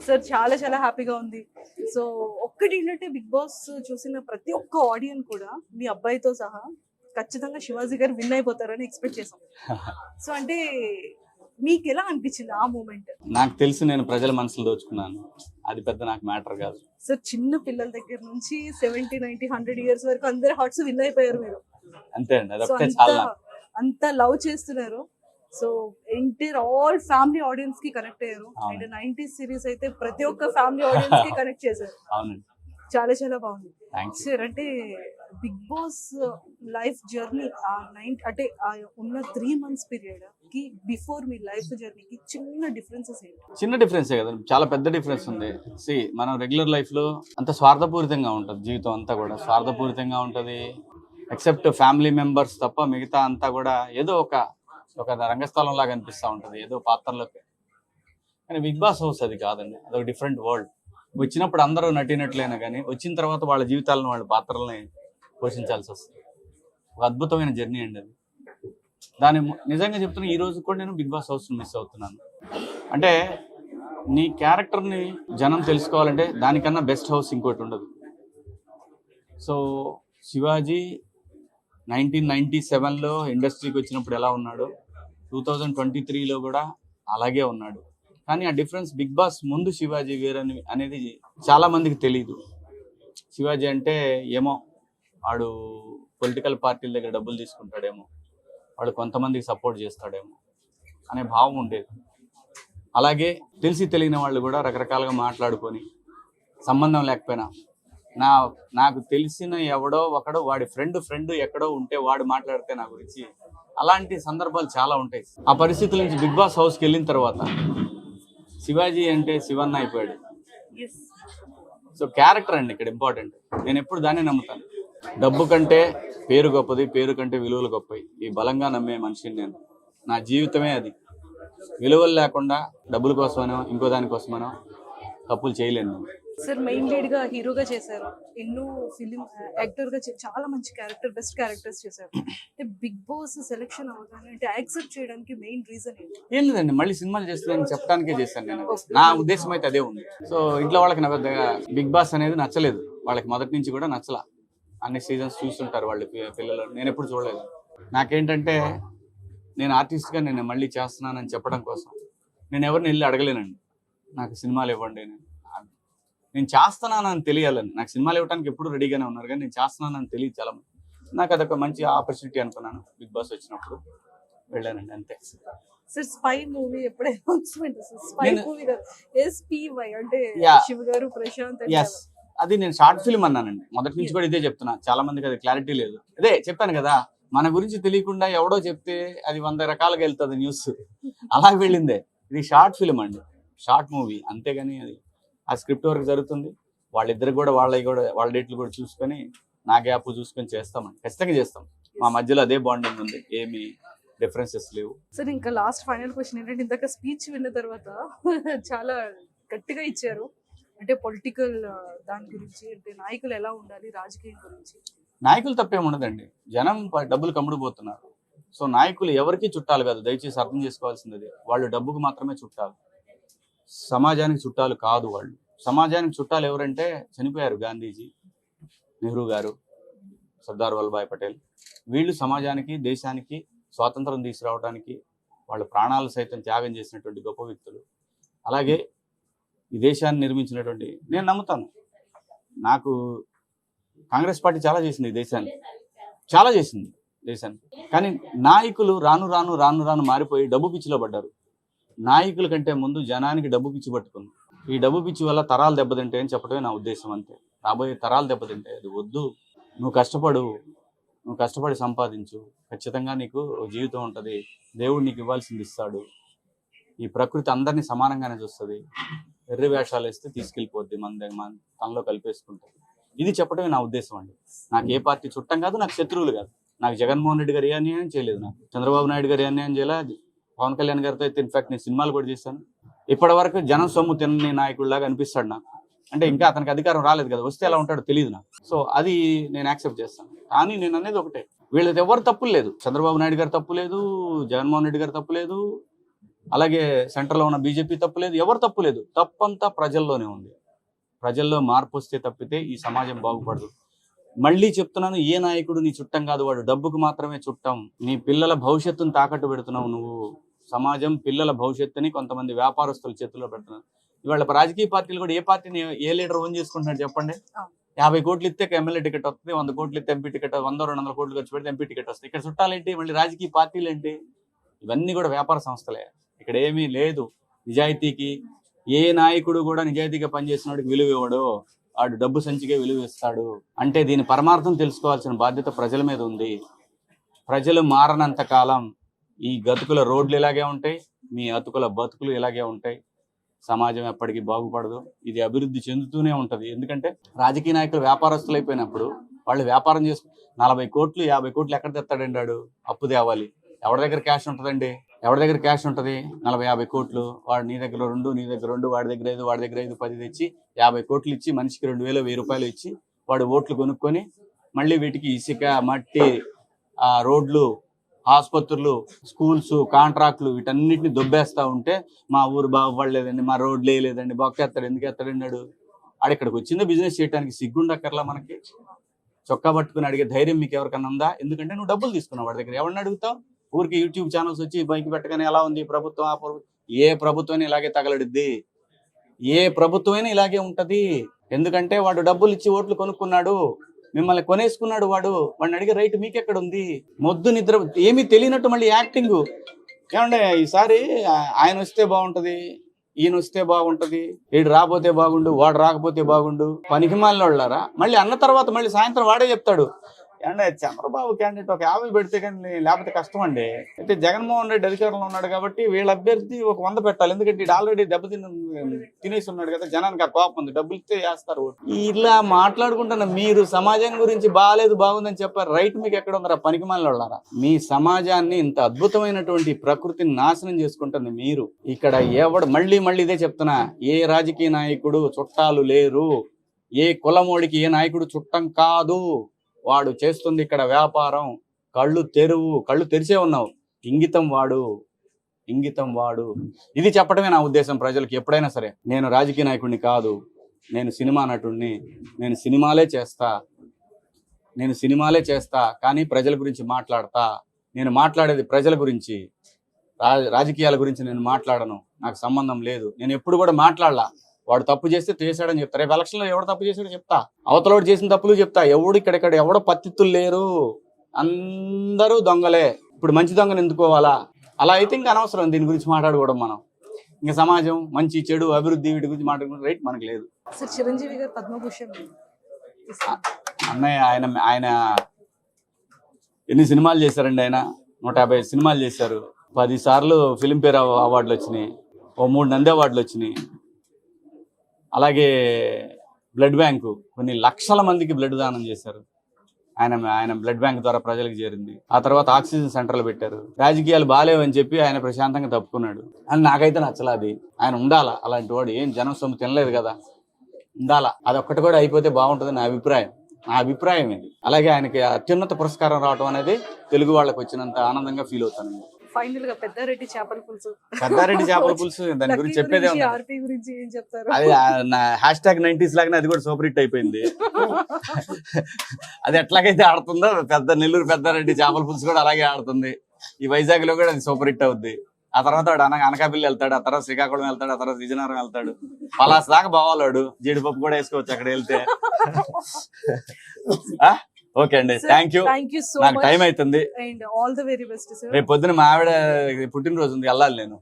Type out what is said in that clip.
Sir చాలా చాలా హ్యాపీగా ఉంది. సో ఒక్కటి ఏంటంటే బిగ్ బాస్ చూసిన ప్రతి ఒక్క ఆడియన్స్ కూడా మీ అబ్బాయితో సహా ఖచ్చితంగా శివాజీ గారు విన్ అయిపోతారని ఎక్స్పెక్ట్ చేసాం. సో అంటే మీకు ఎలా అనిపించింది ఆ మూమెంట్? నాకు తెలిసి నేను ప్రజల మనసులు దోచుకున్నాను. అది పెద్ద నాకు మ్యాటర్ కాదు. సార్ చిన్న పిల్లల దగ్గర నుంచి 70, 90, 100 ఇయర్స్ వరకు అందరి హార్ట్స్ విన్ అయిపోయారు మీరు. అంతే అండి, సో అదొకటే చాలా. అంత లవ్ చేస్తున్నారు. So entire all family audience కి కనెక్ట్ అయ్యారు. అండ్ 90s సిరీస్ అయితే ప్రతి ఒక్క ఫ్యామిలీ ఆడియన్స్ కి కనెక్ట్ చేశారు. అవునండి, చాలా చాలా బాగుంది థ్యాంక్స్. సార్. అంటే బిగ్ బాస్ లైఫ్ జర్నీ అంటే ఆ ఉన్న 3 months పీరియడ్ కి బిఫోర్ మీ లైఫ్ జర్నీకి చిన్న డిఫరెన్సెస్ ఏంటి? చిన్న డిఫరెన్సే కదా, చాలా పెద్ద డిఫరెన్స్ ఉంది. మనం రెగ్యులర్ లైఫ్ లో అంత స్వార్థపూరితంగా ఉంటుంది, జీవితం అంతా కూడా స్వార్థపూరితంగా ఉంటుంది. ఎక్సెప్ట్ ఫ్యామిలీ మెంబర్స్ తప్ప మిగతా అంతా కూడా ఏదో ఒక రంగస్థలం లాగా అనిపిస్తూ ఉంటుంది, ఏదో పాత్రలోకి. కానీ బిగ్ బాస్ హౌస్ అది కాదండి, అదొక డిఫరెంట్ వరల్డ్. వచ్చినప్పుడు అందరూ నటినట్లయినా కానీ వచ్చిన తర్వాత వాళ్ళ జీవితాలను వాళ్ళ పాత్రల్ని పోషించాల్సి వస్తుంది. ఒక అద్భుతమైన జర్నీ అండి అది. దాని నిజంగా చెప్తున్నా, ఈ రోజు కూడా నేను బిగ్ బాస్ హౌస్ మిస్ అవుతున్నాను. అంటే నీ క్యారెక్టర్ని జనం తెలుసుకోవాలంటే దానికన్నా బెస్ట్ హౌస్ ఇంకోటి ఉండదు. సో శివాజీ 1997లో ఇండస్ట్రీకి వచ్చినప్పుడు ఎలా ఉన్నాడో 2023లో కూడా అలాగే ఉన్నాడు. కానీ ఆ డిఫరెన్స్ బిగ్ బాస్ ముందు శివాజీ వేరని అనేది చాలా మందికి తెలియదు. శివాజీ అంటే ఏమో వాడు పొలిటికల్ పార్టీల దగ్గర డబ్బులు తీసుకుంటాడేమో, వాడు కొంతమందికి సపోర్ట్ చేస్తాడేమో అనే భావం ఉండేది. అలాగే తెలిసి తెలియని వాళ్ళు కూడా రకరకాలుగా మాట్లాడుకొని సంబంధం లేకపోయినా నాకు తెలిసిన ఎవడో ఒకడో వాడి ఫ్రెండ్ ఎక్కడో ఉంటే వాడు మాట్లాడితే నా గురించి, అలాంటి సందర్భాలు చాలా ఉంటాయి. ఆ పరిస్థితుల నుంచి బిగ్ బాస్ హౌస్కి వెళ్ళిన తర్వాత శివాజీ అంటే శివన్న అయిపోయాడు. సో క్యారెక్టర్ అండి ఇక్కడ ఇంపార్టెంట్. నేను ఎప్పుడు దాన్ని నమ్ముతాను. డబ్బు కంటే పేరు గొప్పది, పేరు కంటే విలువలు గొప్పవి. ఈ బలంగా నమ్మే మనిషిని నేను. నా జీవితమే అది. విలువలు లేకుండా డబ్బుల కోసమనో ఇంకో దానికోసమనో తప్పులు చేయలేను. సార్ మెయిన్ లీడ్ గా హీరోగా చేశారు, ఎన్నో ఫిలిం యాక్టర్ గా చాలా మంచి బెస్ట్ క్యారెక్టర్స్ చేశారు. అంటే బిగ్ బాస్ సెలెక్షన్ అవగానే అంటే యాక్సెప్ట్ చేయడానికి మెయిన్ రీజన్ ఏంటి? ఏం లేదండి, మళ్ళీ సినిమాలు చేస్తున్నాను చెప్పడానికే చేశాను నేను. నా ఉద్దేశం అయితే అదే ఉంది. సో ఇంట్లో వాళ్ళకి నా పెద్దగా బిగ్ బాస్ అనేది నచ్చలేదు, వాళ్ళకి మొదటి నుంచి కూడా నచ్చలా. అన్ని సీజన్స్ చూస్తుంటారు వాళ్ళు పిల్లలు, నేను ఎప్పుడు చూడలేదు. నాకేంటంటే నేను ఆర్టిస్ట్గా నేను మళ్ళీ చేస్తున్నానని చెప్పడం కోసం నేను ఎవరిని వెళ్ళి అడగలేనండి, నాకు సినిమాలు ఇవ్వండి. నేను చేస్తున్నానని తెలియాలని, నాకు సినిమాలు ఇవ్వడానికి ఎప్పుడు రెడీగానే ఉన్నారు, కానీ నేను చేస్తున్నానని తెలియదు చాలా మంది. నాకు అదొక మంచి ఆపర్చునిటీ అనుకున్నాను, బిగ్ బాస్ వచ్చినప్పుడు వెళ్ళానండి, అంతే. సార్ స్పై మూవీ ఎప్పుడు అనౌన్స్మెంట్? స్పై మూవీ SPY అంటే శివ గారు ప్రశాంత్. అది నేను షార్ట్ ఫిల్మ్ అన్నానండి, మొదటి నుంచి కూడా ఇదే చెప్తున్నా. చాలా మందికి అది క్లారిటీ లేదు. అదే చెప్పాను కదా, మన గురించి తెలియకుండా ఎవడో చెప్తే అది 100 రకాలుగా వెళ్తుంది న్యూస్, అలా వెళ్ళిందే. ఇది షార్ట్ ఫిల్మ్ అండి, షార్ట్ మూవీ, అంతేగాని అది ఆ స్క్రిప్ట్ వరకు జరుగుతుంది. వాళ్ళిద్దరు కూడా వాళ్ళ డేట్లు కూడా చూసుకొని నా గ్యాప్ చూసుకొని చేస్తామండి, ఖచ్చితంగా చేస్తాం. మా మధ్యలో అదే బాండింగ్ ఉంది, ఏమి డిఫరెన్సెస్ లేవు. సార్ ఇంకా లాస్ట్ ఫైనల్ క్వశ్చన్ ఏంటంటే, ఇందాక స్పీచ్ విన్న తర్వాత చాలా గట్టిగా ఇచ్చారు, అంటే పొలిటికల్ దాని గురించి, అంటే నాయకులు ఎలా ఉండాలి, రాజకీయం గురించి. నాయకులు తప్పేం ఉండదండి, జనం డబ్బులు కమ్ముడుపోతున్నారు. సో నాయకులు ఎవరికి చుట్టాలు కాదు, దయచేసి అర్థం చేసుకోవాల్సింది. వాళ్ళు డబ్బుకు మాత్రమే చుట్టాలు, సమాజానికి చుట్టాలు కాదు. వాళ్ళు సమాజానికి చుట్టాలు ఎవరంటే చనిపోయారు గాంధీజీ, నెహ్రూ గారు, సర్దార్ వల్లభాయ్ పటేల్. వీళ్ళు సమాజానికి, దేశానికి స్వాతంత్రం తీసుకురావడానికి వాళ్ళ ప్రాణాలు సైతం త్యాగం చేసినటువంటి గొప్ప వ్యక్తులు. అలాగే ఈ దేశాన్ని నిర్మించినటువంటి, నేను నమ్ముతాను, నాకు కాంగ్రెస్ పార్టీ చాలా చేసింది, ఈ దేశాన్ని చాలా చేసింది దేశాన్ని. కానీ నాయకులు రాను రాను మారిపోయి డబ్బు పిచ్చిలో పడ్డారు. నాయకుల కంటే ముందు జనానికి డబ్బు పిచ్చి పట్టుకుంది. ఈ డబ్బు పిచ్చి వల్ల తరాలు దెబ్బతింటాయి అని చెప్పడమే నా ఉద్దేశం, అంతే. రాబోయే తరాలు దెబ్బతింటాయి, అది వద్దు. నువ్వు కష్టపడి సంపాదించు, ఖచ్చితంగా నీకు జీవితం ఉంటుంది, దేవుడు నీకు ఇవ్వాల్సింది ఇస్తాడు, ఈ ప్రకృతి అందరినీ సమానంగానే చూస్తుంది. ఎర్రి వేషాలు వేస్తే తీసుకెళ్ళిపోద్ది, మన తనలో కలిపేసుకుంటుంది. ఇది చెప్పడమే నా ఉద్దేశం అండి. నాకు ఏ పార్టీ చుట్టం కాదు, నాకు శత్రువులు కాదు. నాకు జగన్మోహన్ రెడ్డి గారు ఏ అన్యాయం చేయలేదు, నాకు చంద్రబాబు నాయుడు గారు ఏ అన్యాయం చేయలేదు, పవన్ కళ్యాణ్ గారితో అయితే ఇన్ఫాక్ట్ నేను సినిమాలు కూడా చేశాను. ఇప్పటి వరకు జనం సొమ్ము తినని నాయకుడిలాగా అనిపిస్తాడు నాకు. అంటే ఇంకా అతనికి అధికారం రాలేదు కదా, వస్తే ఎలా ఉంటాడో తెలియదు నాకు. సో అది నేను యాక్సెప్ట్ చేస్తాను. కానీ నేను అనేది ఒకటే, వీళ్ళది ఎవరు తప్పు లేదు. చంద్రబాబు నాయుడు గారు తప్పు లేదు, జగన్మోహన్ రెడ్డి గారు తప్పు లేదు, అలాగే సెంటర్లో ఉన్న బీజేపీ తప్పు లేదు, ఎవరు తప్పు లేదు. తప్పంతా ప్రజల్లోనే ఉంది. ప్రజల్లో మార్పు వస్తే తప్పితే ఈ సమాజం బాగుపడదు. మళ్ళీ చెప్తున్నాను, ఏ నాయకుడు నీ చుట్టం కాదు, వాడు డబ్బుకు మాత్రమే చుట్టం. నీ పిల్లల భవిష్యత్తును తాకట్టు పెడుతున్నావు నువ్వు. సమాజం పిల్లల భవిష్యత్తుని కొంతమంది వ్యాపారస్తుల చేతుల్లో పెడుతున్నారు. ఇవాళ రాజకీయ పార్టీలు కూడా ఏ పార్టీని ఏ లీడర్ ఓన్ చేసుకుంటున్నాడు చెప్పండి. 50 కోట్లు ఇస్తే ఎమ్మెల్యే టికెట్ వస్తుంది, 100 కోట్లు ఇస్తే ఎంపీ టికెట్, 100-200 కోట్లు ఖర్చు పెడితే ఎంపీ టికెట్ వస్తుంది. ఇక్కడ చుట్టాలేంటి, మళ్ళీ రాజకీయ పార్టీలు ఏంటి, ఇవన్నీ కూడా వ్యాపార సంస్థలే. ఇక్కడ ఏమీ లేదు నిజాయితీకి. ఏ నాయకుడు కూడా నిజాయితీగా పనిచేసిన వాడికి విలువ ఇవ్వడు, వాడు డబ్బు సంచికే విలువ ఇస్తాడు. అంటే దీని పరమార్థం తెలుసుకోవాల్సిన బాధ్యత ప్రజల మీద ఉంది. ప్రజలు మారనంత కాలం ఈ గతుకుల రోడ్లు ఇలాగే ఉంటాయి, మీ అతుకుల బతుకులు ఇలాగే ఉంటాయి. సమాజం ఎప్పటికీ బాగుపడదు, ఇది అభివృద్ధి చెందుతూనే ఉంటది. ఎందుకంటే రాజకీయ నాయకులు వ్యాపారస్తులు అయిపోయినప్పుడు వాళ్ళు వ్యాపారం చేసుకు 40 కోట్లు 50 కోట్లు ఎక్కడ తెస్తాడండి, వాడు అప్పు తేవాలి. ఎవరి దగ్గర క్యాష్ ఉంటుందండి, ఎవరి దగ్గర క్యాష్ ఉంటుంది? 40-50 కోట్లు. వాడు నీ దగ్గర 2, నీ దగ్గర 2, వాడి దగ్గర 5, వాడి దగ్గర 5, 10 తెచ్చి 50 కోట్లు ఇచ్చి మనిషికి 2000, 1000 రూపాయలు ఇచ్చి వాడు ఓట్లు కొనుక్కొని మళ్ళీ వీటికి ఇసుక, మట్టి, రోడ్లు, ఆసుపత్రులు, స్కూల్స్, కాంట్రాక్టులు వీటన్నిటిని దొబ్బేస్తా ఉంటే మా ఊరు బాగుపడలేదండి, మా రోడ్లు వేయలేదండి, బొక్కేస్తాడు. ఎందుకు ఎత్తాడన్నాడు? ఆడిక్కడికి వచ్చిందో బిజినెస్ చేయడానికి, సిగ్గుండక్కర్లా మనకి. చొక్కా పట్టుకుని అడిగే ధైర్యం మీకు ఎవరికన్నా ఉందా? ఎందుకంటే నువ్వు డబ్బులు తీసుకున్నావు వాడి దగ్గర, ఎవరిని అడుగుతావు? ఊరికి యూట్యూబ్ ఛానల్స్ వచ్చి బైక్ పెట్టగానే ఎలా ఉంది ప్రభుత్వం, ఆ ప్రభుత్వం. ఏ ప్రభుత్వం ఇలాగే తగలడిద్ది, ఏ ప్రభుత్వమైనా ఇలాగే ఉంటది. ఎందుకంటే వాడు డబ్బులు ఇచ్చి ఓట్లు కొనుక్కున్నాడు, మిమ్మల్ని కొనేసుకున్నాడు. వాడిని అడిగే రైట్ మీకెక్కడ ఉంది? మొద్దు నిద్ర ఏమీ తెలియనట్టు మళ్ళీ యాక్టింగ్. ఏమంటే ఈసారి ఆయన వస్తే బాగుంటది, ఈయన వస్తే బాగుంటది, వీడు రాకపోతే బాగుండు, వాడు రాకపోతే బాగుండు, పనికిమాలినోళ్ళారా. మళ్ళీ అన్న తర్వాత మళ్ళీ సాయంత్రం వాడే చెప్తాడు, ఏమంటే చంద్రబాబు క్యాండిడేట్ ఒక 50 పెడితే కానీ లేకపోతే కష్టం అండి. అయితే జగన్మోహన్ రెడ్డి అధికారంలో ఉన్నాడు కాబట్టి వీళ్ళ అభ్యర్థి ఒక 100 పెట్టాలి. ఎందుకంటే ఇది ఆల్రెడీ తినేసి ఉన్నాడు కదా, జనానికి ఆ కోపం ఉంది, డబ్బులు ఇస్తే వేస్తారు. ఇలా మాట్లాడుకుంటున్నా మీరు సమాజం గురించి బాగుందని చెప్పారు. రైట్ మీకు ఎక్కడ ఉందరా పనికిమాలిన వాళ్ళారా? మీ సమాజాన్ని ఇంత అద్భుతమైనటువంటి ప్రకృతిని నాశనం చేసుకుంటుంది మీరు. ఇక్కడ మళ్ళీ ఇదే చెప్తున్నా, ఏ రాజకీయ నాయకుడు చుట్టాలు లేరు, ఏ కులమోడికి ఏ నాయకుడు చుట్టం కాదు. వాడు చేస్తుంది ఇక్కడ వ్యాపారం. కళ్ళు తెరిచే ఉన్నావు. ఇంగితం వాడు. ఇది చెప్పడమే నా ఉద్దేశం ప్రజలకి. ఎప్పుడైనా సరే నేను రాజకీయ నాయకుడిని కాదు, నేను సినిమా నటుడిని, నేను సినిమాలే చేస్తా కానీ ప్రజల గురించి మాట్లాడతా. నేను మాట్లాడేది ప్రజల గురించి, రాజకీయాల గురించి నేను మాట్లాడను. నాకు సంబంధం లేదు. నేను ఎప్పుడు కూడా మాట్లాడలా. వాడు తప్పు చేస్తే చేశాడని చెప్తా. రేపు ఎలక్షన్లో ఎవడు తప్పు చేశాడో చెప్తా, అవతలోడు చేసిన తప్పులు చెప్తా. ఇక్కడ ఎవడో పత్తిత్తులు లేరు, అందరూ దొంగలే. ఇప్పుడు మంచి దొంగను ఎందుకోవాలా? అలా అయితే ఇంకా అనవసరం దీని గురించి మాట్లాడుకోవడం. మనం ఇంకా సమాజం మంచి చెడు అభివృద్ధి వీటి గురించి మాట్లాడుకునే రైట్ మనకు లేదు. చిరంజీవి గారు పద్మభూషణ్ అన్నయ్య ఆయన ఎన్ని సినిమాలు చేశారండి? ఆయన 150 సినిమాలు చేశారు. 10 సార్లు ఫిలింఫేర్ అవార్డులు వచ్చినాయి, 3 నంది అవార్డులు వచ్చినాయి. అలాగే బ్లడ్ బ్యాంకు కొన్ని లక్షల మందికి బ్లడ్ దానం చేశారు. ఆయన బ్లడ్ బ్యాంక్ ద్వారా ప్రజలకు చేరింది. ఆ తర్వాత ఆక్సిజన్ సెంటర్లు పెట్టారు. రాజకీయాలు బాగాలేవని చెప్పి ఆయన ప్రశాంతంగా తప్పుకున్నాడు అని నాకైతే నచ్చలేదు. ఆయన ఉండాలా, అలాంటి వాడు. ఏం జనం సొమ్ము తినలేదు కదా, ఉండాలా. అదొక్కటి కూడా అయిపోతే బాగుంటుంది నా అభిప్రాయం ఇది. అలాగే ఆయనకి అత్యున్నత పురస్కారం రావడం అనేది తెలుగు వాళ్ళకి వచ్చినంత ఆనందంగా ఫీల్ అవుతాను. ఫైనల్ గా పెద్దారెడ్డి చేపల పులుసు దాని గురించి చెప్పేదే ఉంది. అది #90s లాగానే అది కూడా సూపర్ హిట్ అయిపోయింది. అది ఎట్లాగైతే ఆడుతుందో నెల్లూరు పెద్దారెడ్డి చేపల పులుసు కూడా అలాగే ఆడుతుంది. ఈ వైజాగ్ లో కూడా అది సూపర్ హిట్ అవుద్ది. ఆ తర్వాత వాడు అనకాపల్లి వెళ్తాడు, ఆ తర్వాత శ్రీకాకుళం వెళ్తాడు, ఆ తర్వాత విజయనగరం వెళ్తాడు. పలాస్ దాకా బావాలాడు, జీడిపప్పు కూడా వేసుకోవచ్చు అక్కడ వెళ్తే. ఓకే అండి, థ్యాంక్ యూ. నాకు టైం అవుతుంది. రేపు పొద్దున మా ఆవిడ పుట్టినరోజు ఉంది, వెళ్ళాలి నేను.